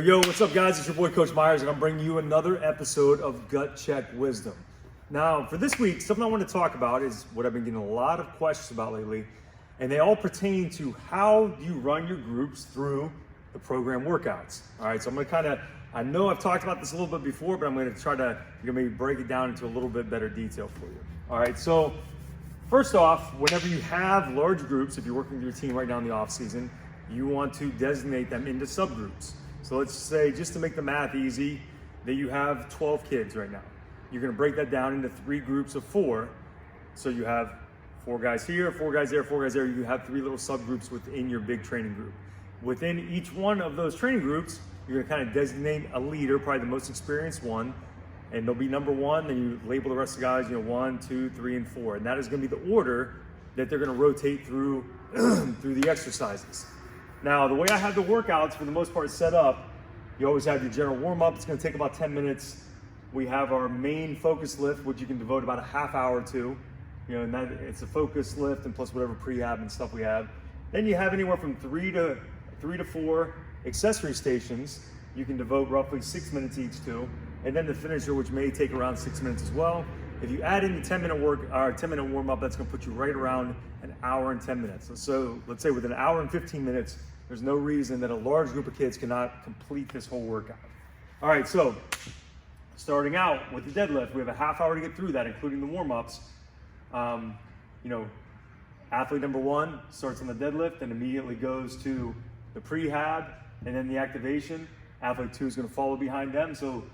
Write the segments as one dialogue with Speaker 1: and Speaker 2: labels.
Speaker 1: Yo, what's up guys? It's your boy Coach Myers and I'm bringing you another episode of Gut Check Wisdom. Now, for this week, something I want to talk about is what I've been getting a lot of questions about lately, and they all pertain to how you run your groups through the program workouts. All right, so I'm going to I know I've talked about this a little bit before, but I'm going to try to maybe break it down into a little bit better detail for you. All right, so first off, whenever you have large groups, if you're working with your team right now in the off season, you want to designate them into subgroups. So let's say, just to make the math easy, that you have 12 kids right now. You're gonna break that down into 3 groups of 4. So you have 4 guys here, 4 guys there, 4 guys there. You have 3 little subgroups within your big training group. Within each one of those training groups, you're gonna kind of designate a leader, probably the most experienced one, and they'll be number 1, then you label the rest of the guys, 1, 2, 3, and 4. And that is gonna be the order that they're gonna rotate through, through the exercises. Now, the way I have the workouts for the most part set up, you always have your general warm-up. It's gonna take about 10 minutes. We have our main focus lift, which you can devote about a half hour to. And that it's a focus lift and plus whatever prehab and stuff we have. Then you have anywhere from 3 to 4 accessory stations. You can devote roughly 6 minutes each to. And then the finisher, which may take around 6 minutes as well. If you add in the 10-minute warm-up, that's gonna put you right around an hour and 10 minutes. So let's say within an hour and 15 minutes, there's no reason that a large group of kids cannot complete this whole workout. All right, so starting out with the deadlift, we have a half hour to get through that, including the warm-ups. Athlete number 1 starts on the deadlift and immediately goes to the prehab and then the activation. Athlete 2 is gonna follow behind them. So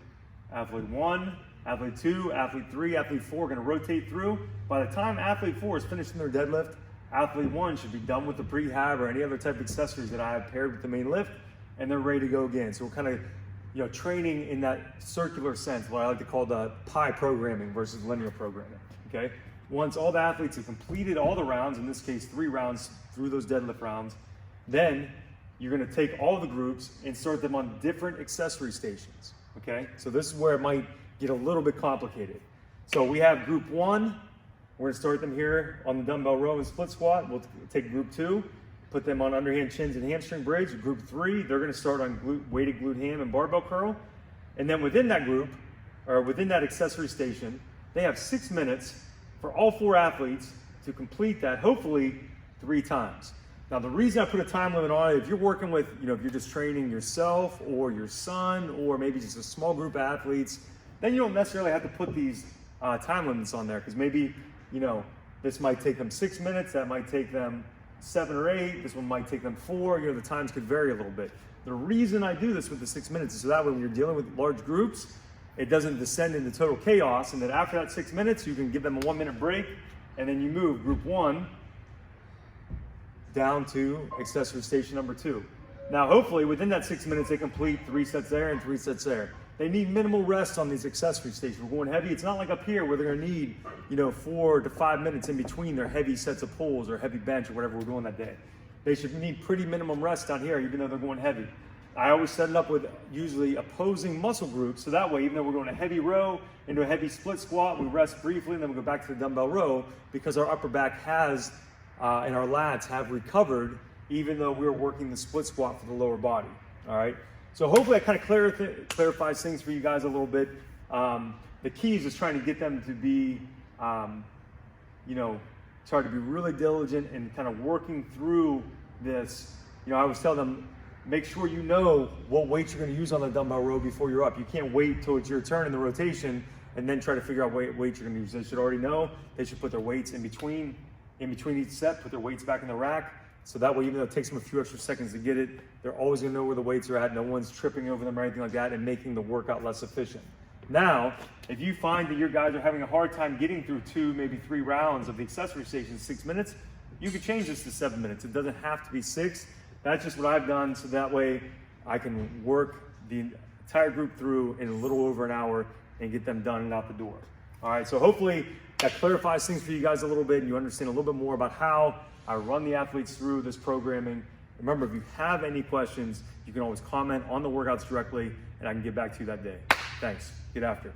Speaker 1: athlete 1, athlete 2, athlete 3, athlete 4 are gonna rotate through. By the time athlete 4 is finishing their deadlift, athlete 1 should be done with the prehab or any other type of accessories that I have paired with the main lift, and they're ready to go again. So we're kind of training in that circular sense, what I like to call the pie programming versus linear programming, okay? Once all the athletes have completed all the rounds, in this case 3 rounds through those deadlift rounds, then you're gonna take all the groups and start them on different accessory stations, okay? So this is where it might get a little bit complicated. So we have group 1, we're gonna start them here on the dumbbell row and split squat. We'll take group 2, put them on underhand chins and hamstring bridge. Group 3, they're gonna start on weighted glute ham and barbell curl. And then within that group, or within that accessory station, they have 6 minutes for all 4 athletes to complete that, hopefully 3 times. Now the reason I put a time limit on it, if you're working with, if you're just training yourself or your son or maybe just a small group of athletes, then you don't necessarily have to put these time limits on there, because maybe, this might take them 6 minutes, that might take them 7 or 8, this one might take them 4, the times could vary a little bit. The reason I do this with the 6 minutes is so that when you're dealing with large groups, it doesn't descend into total chaos, and then after that 6 minutes, you can give them a 1-minute break, and then you move group 1 down to accessory station number 2. Now, hopefully within that 6 minutes, they complete 3 sets there and 3 sets there. They need minimal rest on these accessory stations. We're going heavy. It's not like up here where they're gonna need, 4 to 5 minutes in between their heavy sets of pulls or heavy bench or whatever we're doing that day. They should need pretty minimum rest down here, even though they're going heavy. I always set it up with usually opposing muscle groups, so that way, even though we're going a heavy row into a heavy split squat, we rest briefly and then we go back to the dumbbell row, because our upper back has, and our lats have recovered, even though we're working the split squat for the lower body, all right? So hopefully that kind of clarifies things for you guys a little bit. The key is just trying to get them to be, try to be really diligent and kind of working through this. I always tell them, make sure you know what weight you're gonna use on the dumbbell row before you're up. You can't wait till it's your turn in the rotation and then try to figure out what weight you're gonna use. They should already know. They should put their weights in between each set, put their weights back in the rack. So that way, even though it takes them a few extra seconds to get it, they're always gonna know where the weights are at. No one's tripping over them or anything like that and making the workout less efficient. Now, if you find that your guys are having a hard time getting through 2, maybe 3 rounds of the accessory station in 6 minutes, you can change this to 7 minutes. It doesn't have to be 6. That's just what I've done, so that way I can work the entire group through in a little over an hour and get them done and out the door. All right, so hopefully that clarifies things for you guys a little bit and you understand a little bit more about how I run the athletes through this programming. Remember, if you have any questions, you can always comment on the workouts directly and I can get back to you that day. Thanks. Get after it.